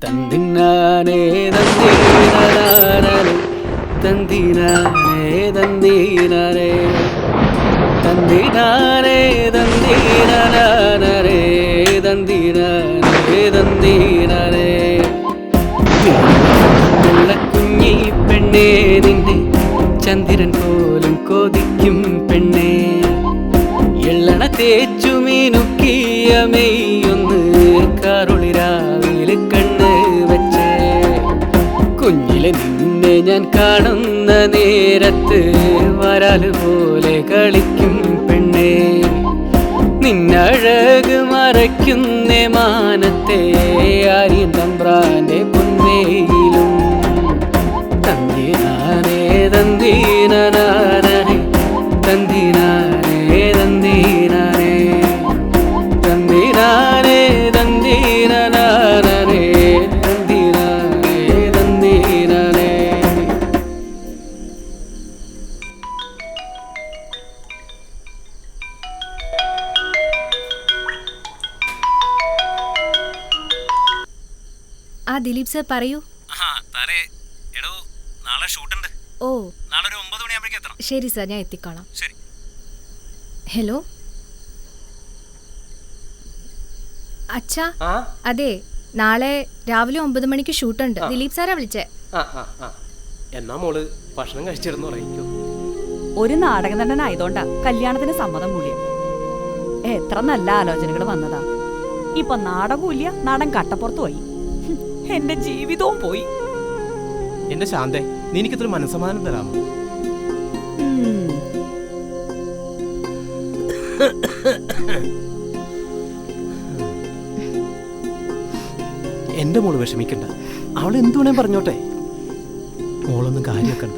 തന്തിനാനേ തന്തീനാനേ തന്തിനാനേ തന്തീനാനേ തന്തിനാനേ തന്തീനാനേ തന്തിനാനേ തന്തീനാനേ കുഞ്ഞി പെണ്ണേ നിന്നെ ചന്ദ്രൻ പോലും കൊതിക്കും പെണ്ണേ എള്ളണ തേച്ചു മീനുക്കിയ മെയ്യൊന്ന് കാറുളി രാവിലെ കണ്ണ് വെച്ച് കുഞ്ഞിലെ നിന്നെ ഞാൻ കാണുന്ന നേരത്ത് വരാല് പോലെ കളിക്കും പെണ്ണേ നിന്നഴക് മറയ്ക്കുന്ന മാനത്തെ ആര്യൻ തമ്പ്രാന്റെ പൊന്നേയിലും തന്തിനാനേ തന്തീനാനേ തന്തിനാനേ തന്തീനാനേ തന്തിനാനേ തന്തീനാനേ തന്തിനാനേ തന്തീനാനേ. ആ ദിലീപ് സർ പറയൂ. നാളെ ഷൂട്ടുണ്ട്. ഓ നാളെ ഒരു 9 മണിയാകുമ്പോഴേക്കും എത്തണം. ശരി സർ, ഞാൻ എത്തിക്കോളാം. ശരി. ഹലോ അച്ഛാ, അതെ നാളെ രാവിലെ 9 മണിക്ക് ഷൂട്ടുണ്ട്. ദിലീപ് സാറാ വിളിച്ചേ. എന്നാ മോള് ഭക്ഷണം കഴിച്ചിരുന്നു പറയിക്കോ. ഒരു നാടക നടനായതുകൊണ്ടാ കല്യാണത്തിന് സമ്മതം മൂല്യം. എത്ര നല്ല ആലോചനകൾ വന്നതാ. ഇപ്പൊ നാടകമില്ല, നാടൻ കട്ടപ്പുറത്ത് പോയി. എന്റെ ജീവിതവും പോയി. എന്റെ ശാന്തേ, നീ എനിക്കിത്ര മനസ്സമാധാനം തരാമോ? എന്റെ മോള് വിഷമിക്കണ്ട. അവൾ എന്തുവേണേ പറഞ്ഞോട്ടെ. മോളൊന്നും കാര്യമാക്കണ്ട.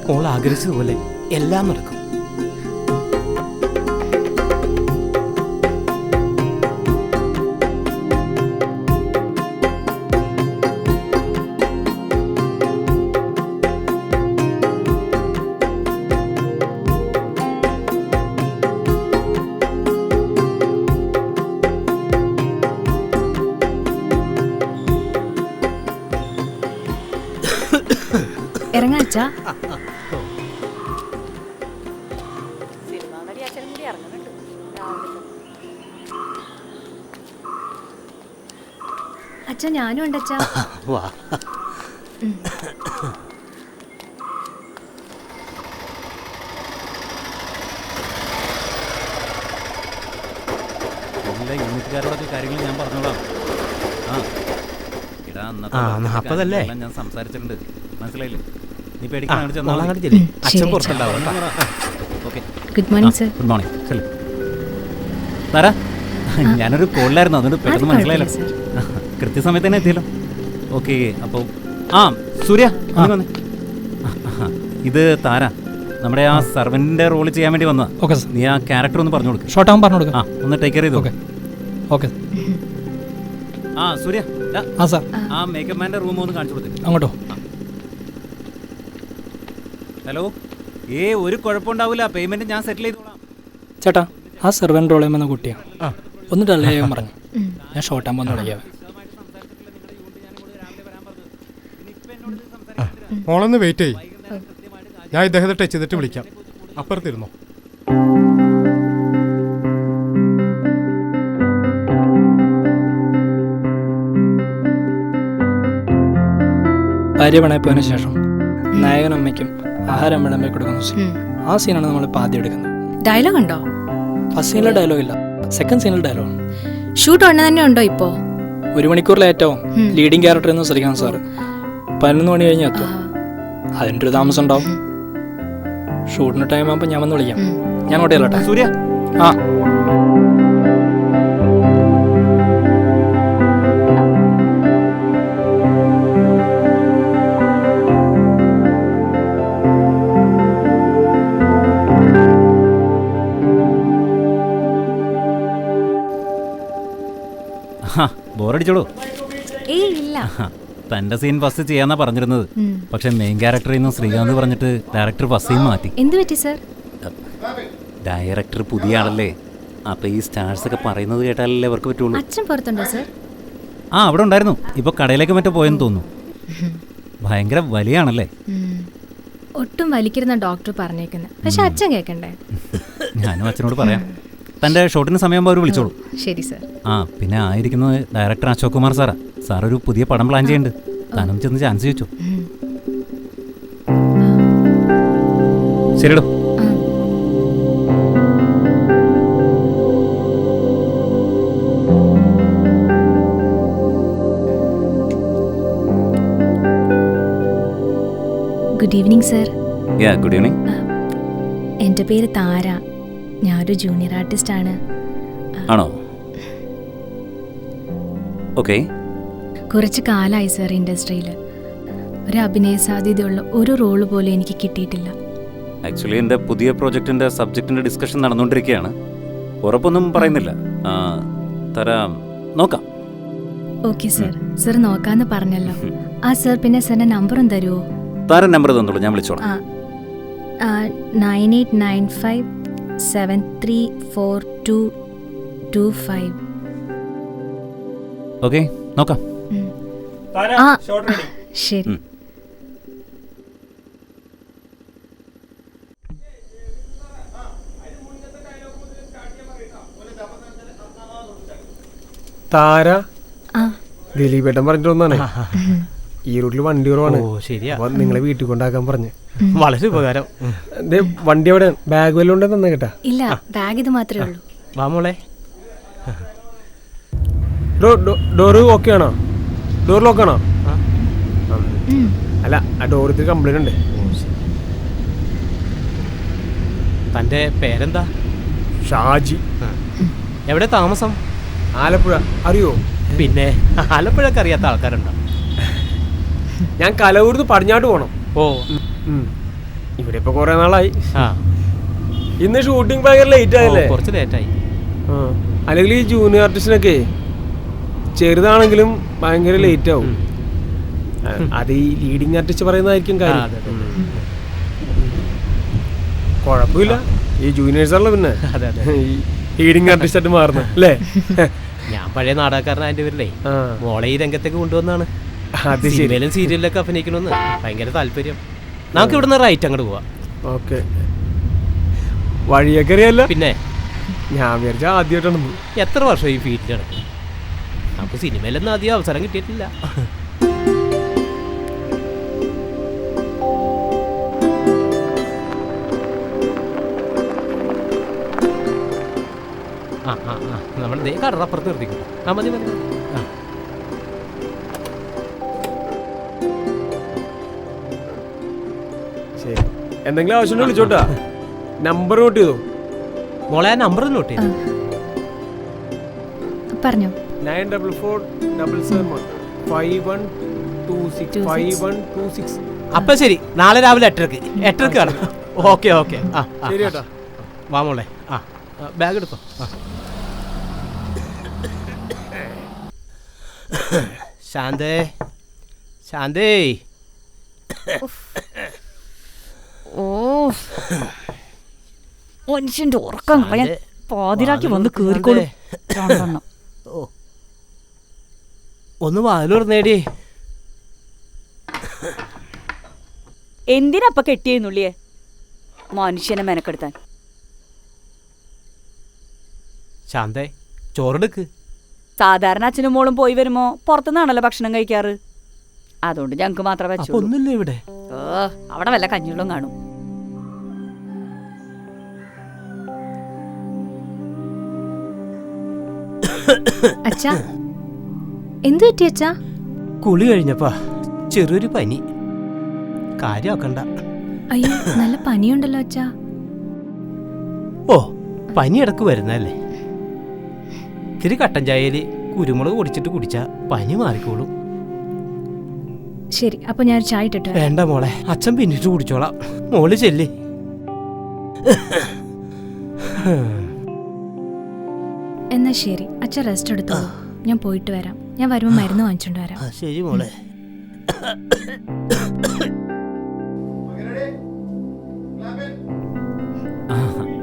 മോൾ ആഗ്രഹിച്ചതുപോലെ എല്ലാം നടക്കും. ഇറങ്ങാച്ചാ. അച്ഛാ ഞാനും ഉണ്ട് അച്ഛാ. വാ. എല്ലാ യൂണിറ്റുകാരോടൊക്കെ കാര്യങ്ങൾ ഞാൻ പറഞ്ഞോളാം. അപ്പതല്ലേ ഞാൻ സംസാരിച്ചിട്ടുണ്ട്, മനസ്സിലായില്ലേ? നീ പേടിക്കാൻ അച്ഛൻ പുറത്തുണ്ടാവും. Okay. Good morning sir. Good morning. ശരി താരാ, ഞാനൊരു കോളിലായിരുന്നു, അതുകൊണ്ട് പെട്ടെന്ന് മനസ്സിലായില്ല. കൃത്യസമയത്ത് തന്നെ എത്തിയല്ലോ. ഓക്കെ. അപ്പോൾ സൂര്യ വന്നേ. ഇത് താര, നമ്മുടെ ആ സർവന്റിന്റെ റോള് ചെയ്യാൻ വേണ്ടി വന്നതാ. ഓക്കെ. നീ ആ ക്യാരക്ടർ ഒന്ന് പറഞ്ഞു കൊടുക്കും. ഷോർട്ട് ആകുമ്പോൾ പറഞ്ഞു കൊടുക്കാം. ഒന്ന് ടേക്ക് കെയർ ചെയ്തു. ഓക്കെ. സൂര്യ, സാർ ആ മേക്കപ്പ് മാൻ്റെ റൂം ഒന്ന് കാണിച്ചു കൊടുത്തു. അങ്ങോട്ടോ. ഹലോ. ഒരു കുഴപ്പമുണ്ടാവില്ല, പേയ്മെന്റ് ഞാൻ സെറ്റിൽ ചെയ്തോളാം. ചേട്ടാ, ആ സെർവൻ്റ് റോൾ ചെയ്യുന്ന കുട്ടിയാണ്. ഒന്ന് ഡല്ലേ പറഞ്ഞു. ഞാൻ ഷോർട്ട് ആകുമ്പോൾ ഒന്ന് തുടങ്ങിയാൽ. മോളൊന്ന് വെയിറ്റ് ചെയ്യ്. ഞാൻ ഇദ്ദേഹത്തെ ടച്ച് ചെയ്തിട്ട് വിളിക്കാം. അപ്പുറത്തിരുന്നോ. ഭാര്യ പണയപ്പോയതിനു ശേഷം നായകനമ്മയ്ക്കും ആഹാരം വിളമ്പി കൊടുക്കുന്ന സീൻ. ആ സീനാണ് നമ്മളിപ്പോൾ ആദ്യം എടുക്കുന്നത്. ഡയലോഗ് ഉണ്ടോ? ഫസ്റ്റ് സീനിലെ ഡയലോഗ് ഇല്ല, സെക്കൻഡ് സീനിൽ ഡയലോഗ്. ഷൂട്ട് ഉടനെ തന്നെ ഉണ്ടോ? ഇപ്പോ 1 മണിക്കൂർ ലേറ്റാവും. ലീഡിങ് ക്യാരക്ടർ എന്ന് ശ്രീകാന്ത് സാറ് 11 മണി കഴിഞ്ഞ് എത്തും. അതിൻ്റെ ഒരു താമസം ഉണ്ടാവും. ഷൂട്ടിന് ടൈം ആകുമ്പോൾ ഞാൻ വന്ന് വിളിക്കാം. ഞാൻ അങ്ങോട്ട് ചെല്ലട്ടെ. സൂര്യ. ബോറടിച്ചോളൂ. ഇല്ല. തന്റെ സീൻ ഫസ്റ്റ് ചെയ്യാന്നാ പറഞ്ഞിരുന്നത്. പക്ഷെ മെയിൻ ക്യാരക്ടറിൽ നിന്ന് ശ്രീകാന്ത് പറഞ്ഞിട്ട് ഡയറക്ടർ ഫസ്റ്റ് സീൻ മാറ്റി. എന്ത് പറ്റി സർ? ഡയറക്ടർ പുതിയ ആളല്ലേ, അപ്പൊ ഈ സ്റ്റാർസ് ഒക്കെ പറയുന്നത് കേട്ടാലല്ലേ അവർക്ക് പറ്റുള്ളൂ. അച്ഛൻ പുറത്തുണ്ടോ സർ? ആ അവിടെ ഉണ്ടായിരുന്നു. ഇപ്പോൾ കടയിലേക്ക് മറ്റോ പോയെന്ന് തോന്നുന്നു. ഭയങ്കര വലിയാണല്ലേ? ഒട്ടും വലിക്കരുന്ന ഡോക്ടർ പറഞ്ഞേക്കുന്നത്. പക്ഷെ അച്ഛൻ കേൾക്കണ്ടേ? ഞാനും അച്ഛനോട് പറയാം. തൻ്റെ ഷോട്ടിന് സമയമാകുമ്പോൾ അവർ വിളിച്ചോളൂ. ശരി സർ. ആ പിന്നെ ആയിരിക്കുന്നത് ഡയറക്ടർ അശോക് കുമാർ സാറാ. സാർ ഒരു പുതിയ പടം പ്ലാൻ ചെയ്യുന്നുണ്ട്. താനും ചെന്ന് ചാൻസ് ചോദിച്ചു. ശരിടോ. Good evening sir. Good evening. എൻ്റെ പേര് താര. ഞാനൊരു ജൂനിയർ ആർട്ടിസ്റ്റ് ആണ്. ആണോ? ഓക്കെ. കുറച്ച് കാലമായി സർ ഇൻഡസ്ട്രിയിൽ. ഒരു അഭിനയ സാധ്യതയുള്ള ഒരു റോള് പോലും എനിക്ക് കിട്ടിയിട്ടില്ല. ആക്ച്വലി എൻ്റെ പുതിയ പ്രോജക്റ്റിൻ്റെ സബ്ജക്റ്റിൻ്റെ ഡിസ്കഷൻ നടന്നുകൊണ്ടിരിക്കുകയാണ്. ഉറപ്പൊന്നും പറയുന്നില്ല. തരാം, നോക്കാം. Okay sir. സർ നോക്കാന്ന് പറഞ്ഞല്ലോ. ആ സർ പിന്നെ സാറിൻ്റെ നമ്പറും തരുമോ? താരം നമ്പർ തന്നോളൂ, ഞാൻ വിളിച്ചോളാം. 9895734225. ഓക്കെ, നോക്കാം. ശരി. താര ദിലീപേട്ടൻ പറഞ്ഞിട്ട് വന്നാണേ, ഈ റൂട്ടിൽ വണ്ടി കുറവാണ്. അപ്പൊ നിങ്ങളെ വീട്ടിൽ കൊണ്ടാക്കാൻ പറഞ്ഞു. വളരെ ഉപകാരം. വണ്ടി എവിടെ? ബാഗ് വല്ലതും ഉണ്ടെന്ന് തന്നെ കേട്ടാ? ഇല്ല, ബാഗ് ഇത് മാത്രമേ ഉള്ളൂ. വാ മോളെ. ഡോറ് ഓക്കെ ആണോ? ഡോർ ലോക്കാണോ? അല്ല, ആ ഡോറിൽ കംപ്ലൈന്റ് ഉണ്ട്. തൻ്റെ പേരെന്താ? ഷാജി. എവിടെ താമസം? ആലപ്പുഴ. അറിയോ? പിന്നെ ആലപ്പുഴക്ക് അറിയാത്ത ആൾക്കാരുണ്ടോ? ഞാൻ കലവൂർന്ന് പടിഞ്ഞാട്ട് പോണം. ഓ, ഇവിടെ ഇപ്പൊ കൊറേ നാളായി. ആ ഇന്ന് ഷൂട്ടിംഗ് ഭയങ്കര ലേറ്റ് ആയല്ലേ? കുറച്ച് ലേറ്റായി. അല്ലെങ്കിൽ ഈ ജൂനിയർ ആർട്ടിസ്റ്റിനൊക്കെ ചെറുതാണെങ്കിലും ഭയങ്കര ലേറ്റ് ആവും. അത് ഈ ലീഡിങ് ആർട്ടിസ്റ്റ് പറയുന്നതായിരിക്കും കാര്യം. കുഴപ്പമില്ല, ഈ ജൂനിയേഴ്സാണല്ലോ പിന്നെ ഈ ലീഡിങ് ആർട്ടിസ്റ്റ് ആയിട്ട് മാറുന്നത് അല്ലേ? ഞാൻ പഴയ നാടകക്കാരനായതിന്റെ പേരിലേ മോളെ ഈ രംഗത്തേക്ക് കൊണ്ടുവന്നാണ്. സിനിമയിലും സീരിയലിലൊക്കെ അഭിനയിക്കണമെന്ന് ഭയങ്കര താല്പര്യം. നമുക്ക് ഇവിടുന്ന് റൈറ്റ് അങ്ങോട്ട് പോവാം. ഓക്കെ. വഴിയൊക്കെ അറിയാലോ? പിന്നെ ഞാൻ വിചാരിച്ച ആദ്യമായിട്ടാണ്. എത്ര വർഷം ഈ ഫീൽഡിൽ നടക്കും. നമുക്ക് സിനിമയിലൊന്നും അധികം അവസരം കിട്ടിയിട്ടില്ല. നമ്മൾ ദേ കടറപ്പുറത്ത് നിർത്തിക്കും. മതി മതി. ശരി, എന്തെങ്കിലും ആവശ്യം വിളിച്ചോട്ടാ. നമ്പർ നോട്ട് ചെയ്തോ മോളെ? ആ നമ്പർ നോട്ട് ചെയ്തു. പറഞ്ഞോ. 944171265126. അപ്പൊ ശരി, നാളെ രാവിലെ 8:00 കാണാം. Okay okay. ശരി ചേട്ടാ. വാ മോളെ. ബാഗ് എടുത്തോ. ശാന്തേ, ശാന്തേ. ഓ, മനുഷ്യന്റെ ഉറക്കം കളയാൻ പാതിരാക്കി വന്ന് കേറിക്കോളും. ഒന്ന് വാതിലുറന്നേടി. എന്തിനപ്പ കെട്ടിയെന്നുള്ളിയെ മനുഷ്യനെ മെനക്കെടുത്താൻ? ശാന്തേ, ചോറെടുക്ക്. സാധാരണ അച്ഛനും മോളും പോയി വരുമ്പോ പുറത്തുനിന്നാണല്ലോ ഭക്ഷണം കഴിക്കാറ്. അതുകൊണ്ട് ഞങ്ങക്ക് മാത്രമേ വെച്ചു. ഒന്നുമില്ല ഇവിടെ. അവിടെ വല്ല കഞ്ഞികളും കാണും. അച്ഛാ, എന്തു പറ്റി അച്ഛാ? കുളി കഴിഞ്ഞപ്പാ ചെറിയൊരു പനി. കാര്യമാക്കണ്ട. അയ്യോ, നല്ല പനിയുണ്ടല്ലോ അച്ഛാ. ഓ, പനി ഇടക്ക് വരുന്നല്ലേ. ഇത്തിരി കട്ടൻ ചായയില് കുരുമുളക് പൊടിച്ചിട്ട് കുടിച്ചാ പനി മാറിക്കോളും. ശരി, അപ്പൊ ഞാൻ ചായ ഇട്ടിട്ട്. വേണ്ട മോളെ, അച്ഛൻ പിന്നിട്ട് കുടിച്ചോളാം. മോള് ചെല്ല്. എന്നാ ശരി, അച്ഛൻ റെസ്റ്റ് എടുത്തോളൂ. ഞാൻ പോയിട്ട് വരാം. ഞാൻ വരുമ്പോ മരുന്ന് വാങ്ങിച്ചോണ്ട് വരാം. ശരി മോളെ.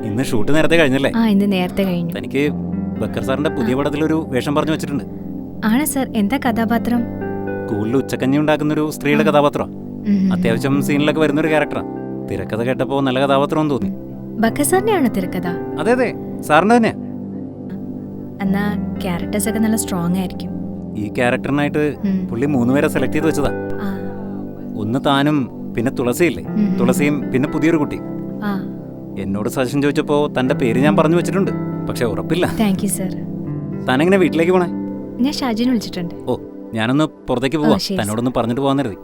ഇന്ന് ഷൂട്ട് നേരത്തെ കഴിഞ്ഞല്ലേ? ഇന്ന് നേരത്തെ കഴിഞ്ഞു. എനിക്ക് ബക്കർ സാറിന്റെ പുതിയ പടത്തിലൊരു വേഷം പറഞ്ഞു വെച്ചിട്ടുണ്ട്. ആണ് സർ. എന്താ കഥാപാത്രം? സ്കൂളിൽ ഉച്ചക്കഞ്ഞി ഉണ്ടാക്കുന്നൊരു സ്ത്രീയുടെ കഥാപാത്രമാണ്. അത്യാവശ്യം സീനിലൊക്കെ വരുന്നൊരു ക്യാരക്ടറാണ്. തിരക്കഥ കേട്ടപ്പോൾ നല്ല കഥാപാത്രം തോന്നി. ബക്ക സാറിനെയാണോ തിരക്കഥ? അതെ അതെ, സാറിൻ്റെ തന്നെയാ. എന്നാ ക്യാരക്ടേഴ്സ് ഒക്കെ നല്ല സ്ട്രോങ് ആയിരിക്കും. ഈ ക്യാരക്ടറിനായിട്ട് പുള്ളി 3 പേരെ സെലക്ട് ചെയ്ത് വെച്ചതാ. ഒന്ന് താനും, പിന്നെ തുളസിയില്ലേ, തുളസിയും, പിന്നെ പുതിയൊരു കുട്ടി. എന്നോട് സജഷൻ ചോദിച്ചപ്പോൾ തൻ്റെ പേര് ഞാൻ പറഞ്ഞു വെച്ചിട്ടുണ്ട്, പക്ഷെ ഉറപ്പില്ല. Thank you sir. താനെങ്ങനെ വീട്ടിലേക്ക് പോണേ? ഞാൻ ഷാജിനെ വിളിച്ചിട്ടുണ്ട്. ഓ, ഞാനൊന്ന് പുറത്തേക്ക് പോവാം, തന്നോടൊന്ന് പറഞ്ഞിട്ട് പോകാൻ കരുതി.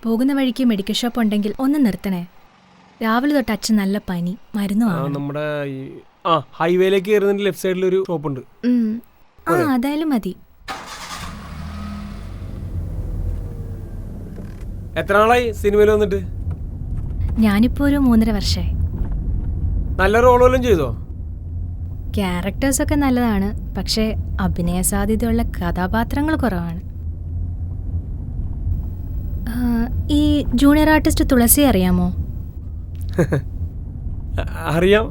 പോകുന്ന വഴിക്ക് മെഡിക്കൽ ഷോപ്പ് ഉണ്ടെങ്കിൽ ഒന്ന് നിർത്തണേ. രാവിലെ തൊട്ട് അച്ഛൻ നല്ല പനി, മരുന്ന് നമ്മുടെ ഹൈവേയിലേക്ക് കയറുന്നതിന്റെ ലെഫ്റ്റ് സൈഡിൽ ഒരു ഷോപ്പ് ഉണ്ട്. അതായാലും മതി. എത്ര നാളായി സിനിമയിൽ വന്നിട്ട്? ഞാനിപ്പോ ഒരു 3.5 വർഷമായി. നല്ല റോളുകളും ചെയ്തോ? ക്യാരക്ടേഴ്സ് ഒക്കെ നല്ലതാണ്, പക്ഷേ അഭിനയ സാധ്യതയുള്ള കഥാപാത്രങ്ങൾ കുറവാണ്. ഈ ജൂനിയർ ആർട്ടിസ്റ്റ് തുളസി അറിയാമോ? അറിയാം.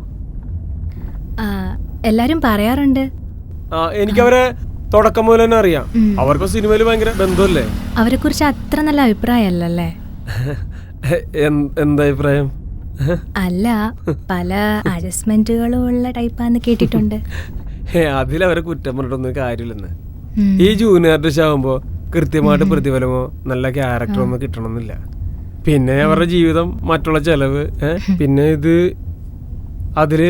എല്ലാരും പറയാറുണ്ട്. എനിക്കവരെ തുടക്കം മുതൽ തന്നെ അറിയാം. അവർക്ക് സിനിമയിൽ ഭയങ്കര ബന്ധമല്ലേ? അവരെ കുറിച്ച് അത്ര നല്ല അഭിപ്രായമല്ലേ? എന്താ അഭിപ്രായം? അല്ല, പല അഡ്ജസ്റ്റ്മെന്റുകളും ഉള്ള ടൈപ്പാന്ന് കേട്ടിട്ടുണ്ട്. അതിലവരെ കുറ്റം പറഞ്ഞിട്ടൊന്നും കാര്യമില്ലെന്ന്. ഈ ജൂനിയർ ആർട്ടിസ്റ്റ് ആകുമ്പോ കൃത്യമായിട്ട് പ്രതിഫലമോ നല്ല ക്യാരക്ടറോ ഒന്നും കിട്ടണമെന്നില്ല. പിന്നെ അവരുടെ ജീവിതം, മറ്റുള്ള ചെലവ്, പിന്നെ ഇത് അതില്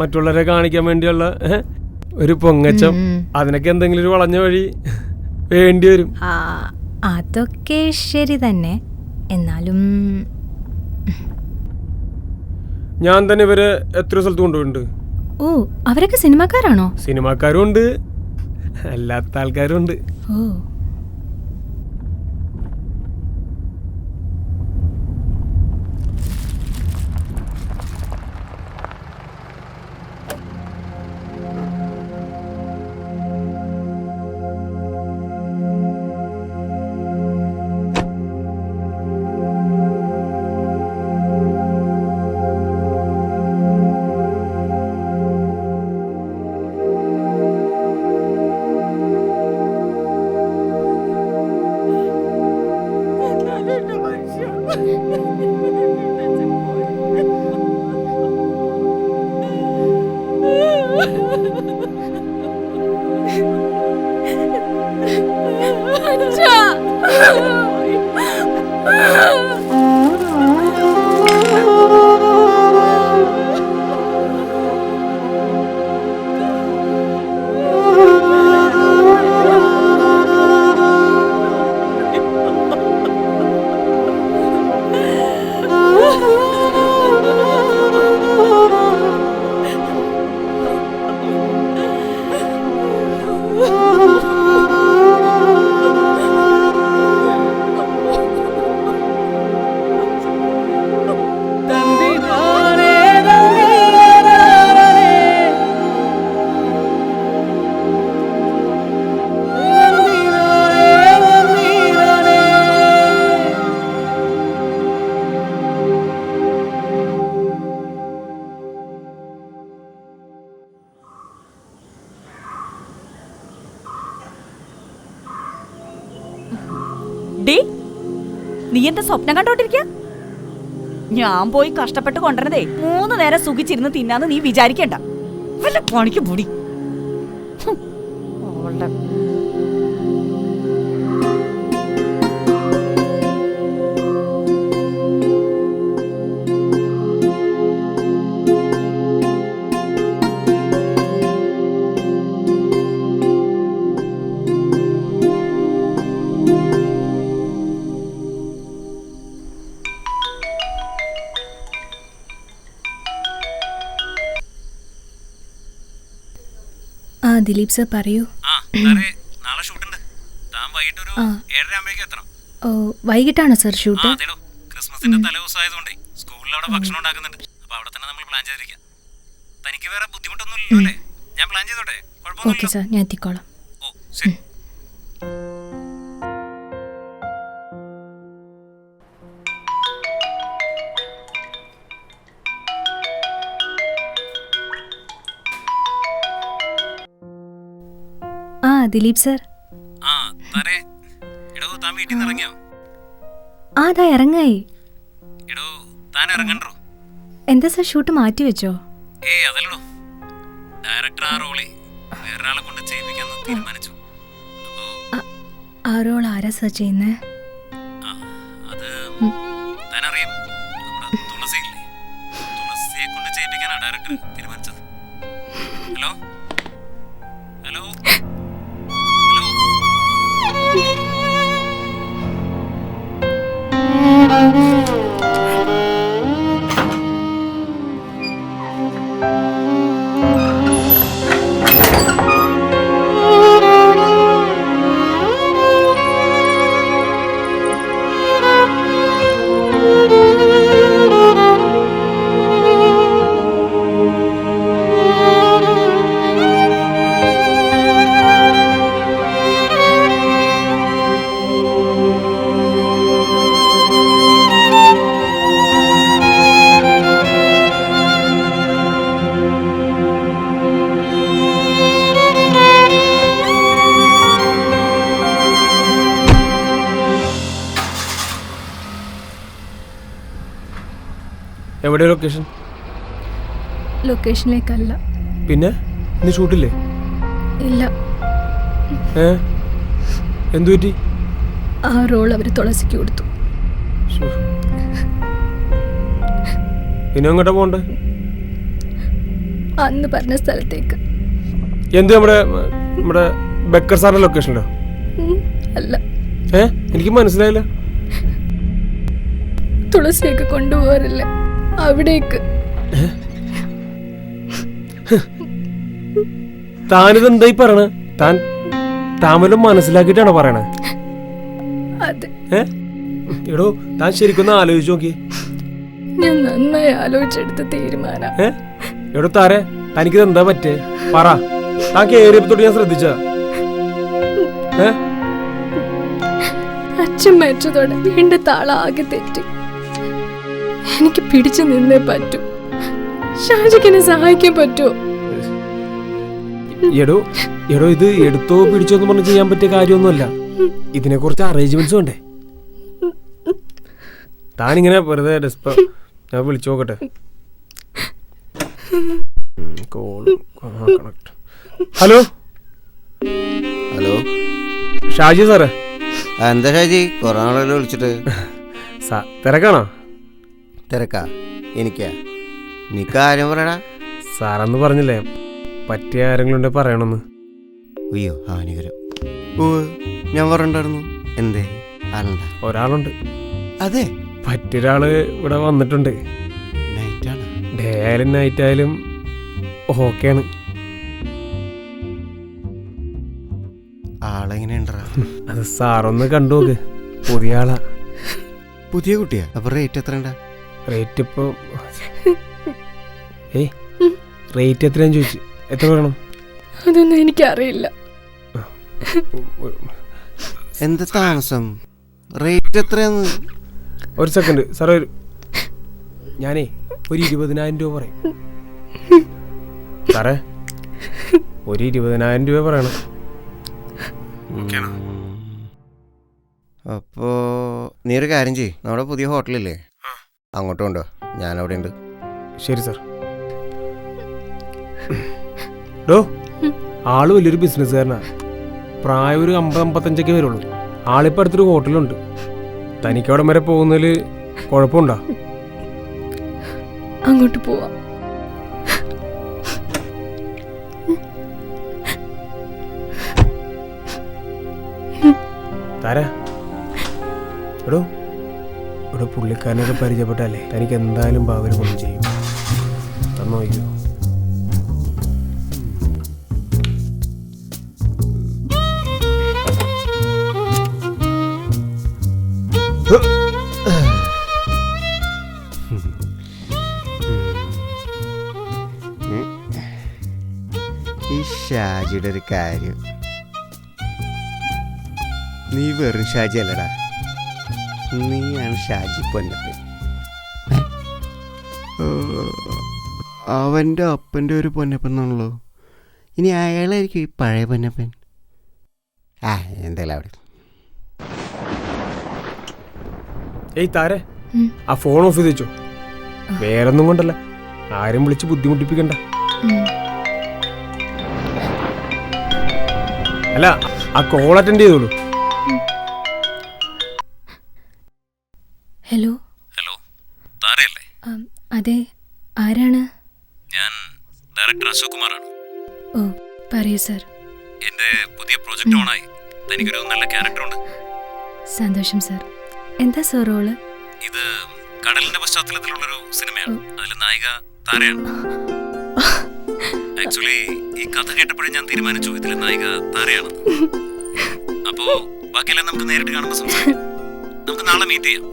മറ്റുള്ളവരെ കാണിക്കാൻ വേണ്ടിയുള്ള ഒരു പൊങ്ങച്ചം, അതിനൊക്കെ എന്തെങ്കിലും ഒരു വളഞ്ഞ വഴി വേണ്ടി വരും. അതൊക്കെ ശരി തന്നെ. എന്നാലും ഞാൻ തന്നെ ഇവരെ എത്ര സ്ഥലത്ത് കൊണ്ടുപോയിട്ടുണ്ട്. ഓ, അവരൊക്കെ സിനിമാക്കാരാണോ? സിനിമാക്കാരും ഉണ്ട്, അല്ലാത്ത ആൾക്കാരും ഉണ്ട്. ഓ, നീ എന്താ സ്വപ്നം കണ്ടോണ്ടിരിക്ക? ഞാൻ പോയി കഷ്ടപ്പെട്ട് കൊണ്ടുവരണതേ 3 നേരം സുഖിച്ചിരുന്ന് തിന്നാന്ന് നീ വിചാരിക്കണ്ട. വല്ല പണിക്ക് പൊടി. ദിലീപ് സർ പറയൂ. നാളെ ഷൂട്ടുണ്ട്. താൻ വൈകിട്ട് ഒരു 7:30 എത്തണം. ഓ, വൈകിട്ടാണോ സർ ഷൂട്ട്? ക്രിസ്മസിന്റെ തലേദിവസമായതുകൊണ്ട് സ്കൂളിൽ അവിടെ ഭക്ഷണം ഉണ്ടാക്കുന്നുണ്ട്. അപ്പൊ അവിടെ തന്നെ നമ്മൾ പ്ലാൻ ചെയ്തിരിക്കാം. തനിക്ക് വേറെ ബുദ്ധിമുട്ടൊന്നുമില്ലല്ലോ അല്ലേ? ഞാൻ പ്ലാൻ ചെയ്തോട്ടെ? ഓക്കെ സർ, ഞാൻ എത്തിക്കോളാം. ഓ ശരി. ദിലീപ് സർ. ആ താരേ, എടോ താൻ വീട്ടിൽ നിന്ന് ഇറങ്ങിയോ? ആ അതാ ഇറങ്ങായി. എടോ താൻ ഇറങ്ങണ്ടോ? എന്താ സർ, ഷൂട്ട് മാറ്റി വെച്ചോ? ഏയ് അതല്ലോ, ഡയറക്ടർ ആ റോളി വേറൊരാളെ കൊണ്ട് ചെയ്യിപ്പിക്കാന്ന് തീരുമാനിച്ചു. ആ റോൾ ആരാ സർ ചെയ്യുന്നേ? അത് താനറിയാം, നമ്മുടെ തുളസിയില്ലേ, തുളസിയെ കൊണ്ട് ചെയ്യിപ്പിക്കാനാണ് ഡയറക്ടർ തീരുമാനിച്ചത്. Hello hello hello. എവിടെ ലൊക്കേഷൻ? ലൊക്കേഷനിലേക്കല്ല. പിന്നെ ഇന്ന് ഷൂട്ടില്ലേ? ഇല്ല. എന്തു പറ്റി? ആ റോൾ അവർ തുളസിക്ക് കൊടുത്തു. പിന്നെ എങ്ങോട്ടാ പോണ്ടേ? അന്ന് പറഞ്ഞ സ്ഥലത്തേക്ക്. എന്ത് നമ്മുടെ നമ്മുടെ ബക്കർ സാറിന്റെ ലൊക്കേഷനിലോ? അല്ല. എനിക്ക് മനസ്സിലായില്ല. തുളസിയൊക്കെ കൊണ്ടുപോകാറില്ലേ അവിടേക്ക്. താനിതെന്തായി പറയണേ? താമരം മനസ്സിലാക്കിട്ടാണോ പറയണേ? അതെ. എടോ താൻ ശരിക്കൊന്ന് ആലോചിച്ച് നോക്കി. ഞാൻ നന്നായി ആലോചിച്ചെടുത്ത തീരുമാനം. എടോ താരെ, തനിക്കിത് എന്താ പറ്റേ? പറ. താൻ കേറിയപ്പോ ഞാൻ ശ്രദ്ധിച്ച അച്ഛൻ മരിച്ചതോടെ വീണ്ടും താളാകെ തെറ്റി. എനിക്ക് പിടിച്ചു നിന്നേ പറ്റൂ. ഷാജിക്ക് എന്നെ സഹായിക്കാൻ പറ്റുമോ? എടോ ഇത് എടുത്തോ പിടിച്ചോ എന്ന് പറഞ്ഞ് ചെയ്യാൻ പറ്റിയ കാര്യമൊന്നുമല്ല. ഇതിനെ കുറിച്ച് അറേഞ്ച്മെന്റ്സ് വേണ്ടേ? താനിങ്ങനെ വെറുതെ ഞാൻ വിളിച്ചു നോക്കട്ടെ. ഹലോ ഹലോ, ഷാജി സാറേ. എന്താ ഷാജി, കുറെ നാളല്ലോ വിളിച്ചിട്ട്? തിരക്കാണോ? തിരക്കാ? എനിക്കാ? നീ കാര്യം പറയടാ. സാറന്ന് പറഞ്ഞില്ലേ പറ്റിയ ആരെങ്കിലും ഉണ്ടെ പറയണമെന്ന്. അയ്യോ ഹാനികരം. ഓ ഞാൻ പറഞ്ഞിട്ടുണ്ടായിരുന്നു. എന്തേ ആളുണ്ടാ? ഒരാളുണ്ട്. അതെ, പറ്റിയൊരാള് ഇവിടെ വന്നിട്ടുണ്ട്. നൈറ്റാണ്? ഡേ ആയാലും നൈറ്റ് ആയാലും ഓക്കെയാണ്. ആളെങ്ങനെയുണ്ടാ? അത് സാറൊന്ന് കണ്ടു നോക്ക്. പുതിയ ആളാ. പുതിയ കുട്ടിയാ? അപ്പൊ റേറ്റ് എത്ര ഉണ്ടാ? റേറ്റ് ഇപ്പൊ റേറ്റ് എത്രയാന്ന് ചോദിച്ചു. എത്ര വേണം? അതൊന്നും എനിക്കറിയില്ല. എന്താ താമസം? റേറ്റ് എത്രയാന്ന്? ഒരു സെക്കൻഡ് സാറേ, ഞാനേ ഒരു 20,000 രൂപ പറയും. സാറേ ഒരു 20,000 രൂപ പറയണം. അപ്പോ നീ ഒരു കാര്യം ചെയ്യ്, നമ്മുടെ പുതിയ ഹോട്ടലില്ലേ അങ്ങോട്ടും ഉണ്ടോ? ഞാനവിടെ ഉണ്ട്. ശരി സാർ. ആള് വലിയൊരു ബിസിനസ്സുകാരനാ. പ്രായം ഒരു 50-55 വരുള്ളൂ. ആളിപ്പോൾ അടുത്തൊരു ഹോട്ടലുണ്ട്. തനിക്ക് അവിടെ വരെ പോകുന്നതിൽ കുഴപ്പമുണ്ടോ? അങ്ങോട്ട് പോവാം. താരാ ഇവിടെ പുള്ളിക്കാരനൊക്കെ പരിചയപ്പെട്ടല്ലേ തനിക്ക് എന്തായാലും ഭാവന കൊണ്ടും ചെയ്യും. തന്നോ അയ്യോ. ഈ ഷാജിയുടെ ഒരു കാര്യം, നീ വെറും ഷാജി അല്ലടാ, നീയാണ് ഷാജി പൊന്നപ്പൻ. അവൻ്റെ അപ്പൻ്റെ ഒരു പൊന്നപ്പൻ എന്നാണല്ലോ. ഇനി അയാളായിരിക്കും ഈ പഴയ പൊന്നപ്പൻ. എന്തായാലും അവിടെ. ഏയ് താരെ, ആ ഫോൺ ഓഫ് ചെയ്ത് വെച്ചോ. വേറൊന്നും കൊണ്ടല്ല, ആരും വിളിച്ച് ബുദ്ധിമുട്ടിപ്പിക്കണ്ട. അല്ല, ആ കോൾ അറ്റൻഡ് ചെയ്തോളൂ. ഹലോ. ഹലോ, താരയല്ലേ? അതെ, ആരാണ്? ഞാൻ ഡയറക്ടർ അശോക് കുമാറാണ്. ഓ, പറയൂ സർ. എൻ്റെ പുതിയ പ്രോജക്റ്റ് ഓണായി. എനിക്കൊരു നല്ല ക്യാരക്ടറുണ്ട്. സന്തോഷം സർ. എന്താ സർ റോള്? ഇത് കടലിന്റെ പശ്ചാത്തലത്തിലുള്ളൊരു സിനിമയാണ്. അതിൽ നായിക താരയാണ്. ആക്ച്വലി ഈ കഥ കേട്ടപ്പോഴേ ഞാൻ തീരുമാനിച്ചു ഇതിലെ നായിക താരയാണ്. അപ്പോ ബാക്കിയെല്ലാം നമുക്ക് നേരിട്ട് കാണുമ്പോൾ സംസാരിക്കാം. നമുക്ക് നാളെ മീറ്റ് ചെയ്യാം,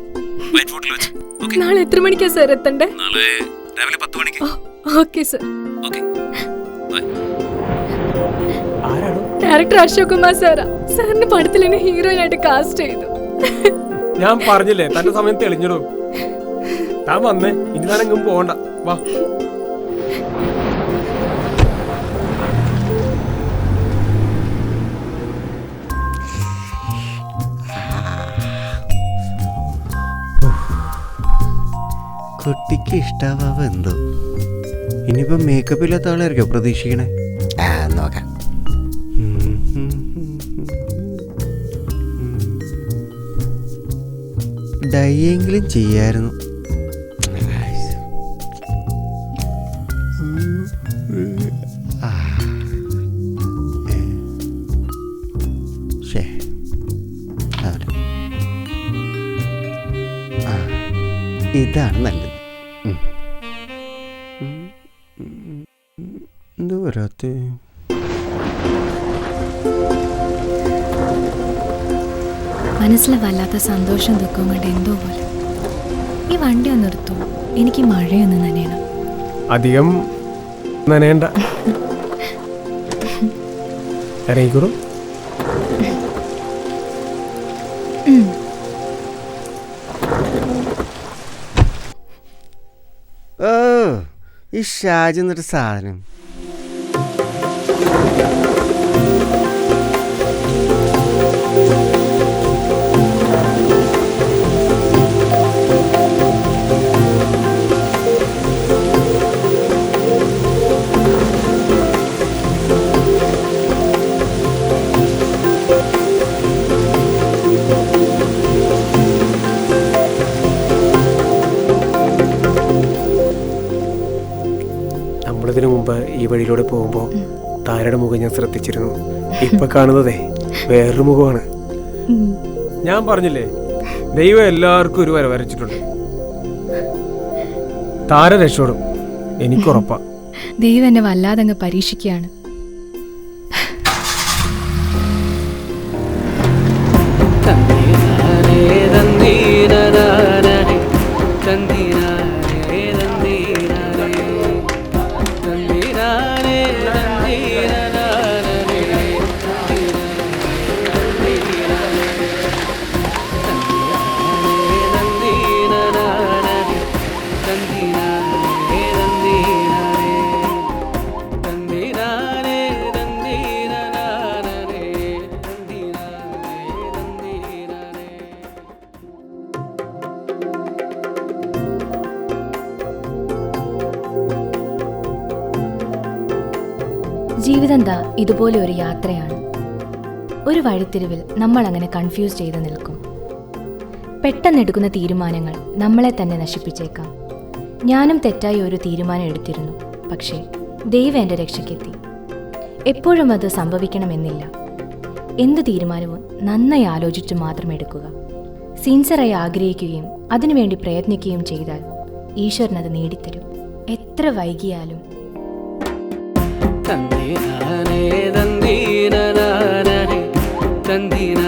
വൈറ്റ് ഫോർട്ടിൽ വെച്ച്. ഓക്കെ? നാളെ എത്ര മണിക്കാ സർ എത്തണ്ടേ? നാളെ രാവിലെ 10 മണിക്ക്. Okay sir. Okay, bye. Director Ashok Kumar സാറാ. സാറിന്റെ പടത്തിൽ എന്നെ ഹീറോയിനായിട്ട് കാസ്റ്റ് ചെയ്തു. ഞാൻ പറഞ്ഞില്ലേ തന്റെ സമയം തെളിഞ്ഞിടും. താൻ വന്നേ, ഇനി താനെങ്കും പോകണ്ട. വാ. കുട്ടിക്ക് ഇഷ്ടാവോ എന്തോ. ഇനിയിപ്പോ മേക്കപ്പ് ഇല്ലാത്ത ആളായിരിക്കോ പ്രതീക്ഷിക്കണേ? നോക്കാം. ഡൈയെങ്കിലും ചെയ്യായിരുന്നു. ഇതാണ് നല്ലത്. എന്തോ വരാത്ത മനസ്സിലെ വല്ലാത്ത സന്തോഷം ദുഃഖവും കൊണ്ട് എന്തോ പോലെ. ഈ വണ്ടി ഒന്ന് നിർത്തൂ, എനിക്ക് മഴയൊന്ന് നനയണം. അധികം നനയണ്ട. ഇറങ്ങിക്കൂടൂ. ഓ, ഈ ഷാജി എന്നൊരു സാധനം. നമ്മളിതിനു മുമ്പ് ഈ വഴിയിലൂടെ പോകുമ്പോൾ താരയുടെ മുഖം ഞാൻ ശ്രദ്ധിച്ചിരുന്നു. ഇപ്പൊ കാണുന്നതേ വേറൊരു മുഖമാണ്. ഞാൻ പറഞ്ഞില്ലേ, ദൈവം എല്ലാവർക്കും ഒരു വര വരച്ചിട്ടുണ്ട്. താര രക്ഷപ്പെടും, എനിക്കുറപ്പാ. ദൈവം എന്നെ വല്ലാതെ അങ്ങ് പരീക്ഷിക്കുകയാണ്. ജീവിതം ദാ ഇതുപോലെ ഒരു യാത്രയാണ്. ഒരു വഴിത്തിരിവിൽ നമ്മൾ അങ്ങനെ കൺഫ്യൂസ് ചെയ്ത് നിൽക്കും. പെട്ടെന്നെടുക്കുന്ന തീരുമാനങ്ങൾ നമ്മളെ തന്നെ നശിപ്പിച്ചേക്കാം. ഞാനും തെറ്റായി ഒരു തീരുമാനം എടുത്തിരുന്നു, പക്ഷേ ദൈവം എൻ്റെ രക്ഷയ്ക്കെത്തി. എപ്പോഴും അത് സംഭവിക്കണമെന്നില്ല. എന്ത് തീരുമാനവും നന്നായി ആലോചിച്ച് മാത്രം എടുക്കുക. സിൻസിയറായി ആഗ്രഹിക്കുകയും അതിനുവേണ്ടി പ്രയത്നിക്കുകയും ചെയ്താൽ ഈശ്വരനത് നേടിത്തരും, എത്ര വൈകിയാലും. തന്ദീനാനേ തന്ദീനാനേ തന്ദീന